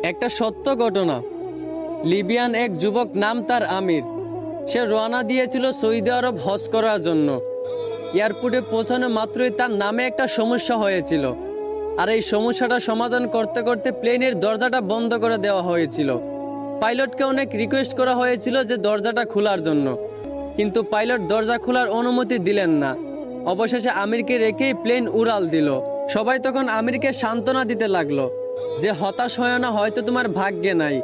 একটা সত্য ঘটনা। লিবিয়ান এক যুবক, নাম তার আমির। সে রওনা দিয়েছিল সৌদি আরব হজ করার জন্য। এয়ারপোর্টে পৌঁছানো মাত্রই তার নামে একটা সমস্যা হয়েছিল, আর এই সমস্যাটা সমাধান করতে করতে প্লেনের দরজাটা বন্ধ করে দেওয়া হয়েছিল। পাইলটকে অনেক রিকোয়েস্ট করা হয়েছিল যে দরজাটা খোলার জন্য, কিন্তু পাইলট দরজা খোলার অনুমতি দিলেন না। অবশেষে আমিরকে রেখেই প্লেন উড়াল দিল। সবাই তখন আমিরকে সান্ত্বনা দিতে লাগলো যে হতাশ হয় না, হয়তো তোমার ভাগ্যে নাই।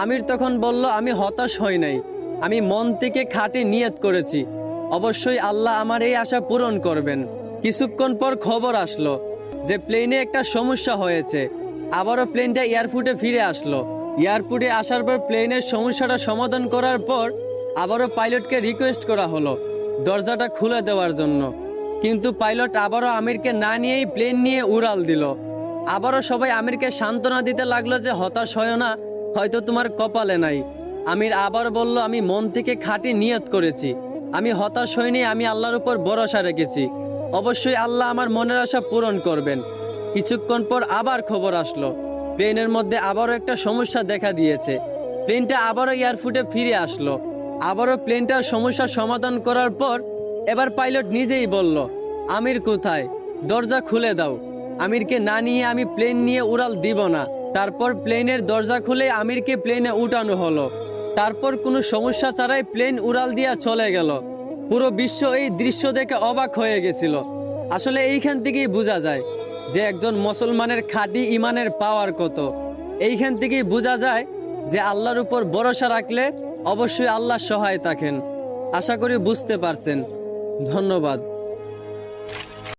আমির তখন বলল, আমি হতাশ হই নাই, আমি মন থেকে খাঁটি নিয়ত করেছি, অবশ্যই আল্লাহ আমার এই আশা পূরণ করবেন। কিছুক্ষণ পর খবর আসলো যে প্লেনে একটা সমস্যা হয়েছে। আবারও প্লেনটা এয়ারপোর্টে ফিরে আসলো। এয়ারপোর্টে আসার পর প্লেনের সমস্যাটা সমাধান করার পর আবারও পাইলটকে রিকোয়েস্ট করা হলো দরজাটা খুলে দেওয়ার জন্য, কিন্তু পাইলট আবারও আমিরকে না নিয়েই প্লেন নিয়ে উড়াল দিল। আবারও সবাই আমিরকে সান্ত্বনা দিতে লাগলো যে হতাশ হয় না, হয়তো তোমার কপালে নাই। আমির আবার বলল, আমি মন থেকে খাঁটি নিয়ত করেছি, আমি হতাশ হইনি, আমি আল্লাহর উপর ভরসা রেখেছি, অবশ্যই আল্লাহ আমার মনের আশা পূরণ করবেন। কিছুক্ষণ পর আবার খবর আসলো প্লেনের মধ্যে আবারও একটা সমস্যা দেখা দিয়েছে। প্লেনটা আবারও এয়ারপোর্টে ফিরে আসলো। আবারও প্লেনটার সমস্যার সমাধান করার পর এবার পাইলট নিজেই বলল, আমির কোথায়, দরজা খুলে দাও। আমিরকে না নিয়ে আমি প্লেন নিয়ে উড়াল দিব না। তারপর প্লেনের দরজা খুলে আমিরকে প্লেনে উঠানো হলো। তারপর কোনো সমস্যা ছাড়াই প্লেন উড়াল দিয়া চলে গেল। পুরো বিশ্ব এই দৃশ্য দেখে অবাক হয়ে গেছিল। আসলে এইখান থেকেই বোঝা যায় যে একজন মুসলমানের খাঁটি ইমানের পাওয়ার কত। এইখান থেকেই বোঝা যায় যে আল্লাহর উপর ভরসা রাখলে অবশ্যই আল্লাহ সহায় থাকেন। আশা করি বুঝতে পারছেন। ধন্যবাদ।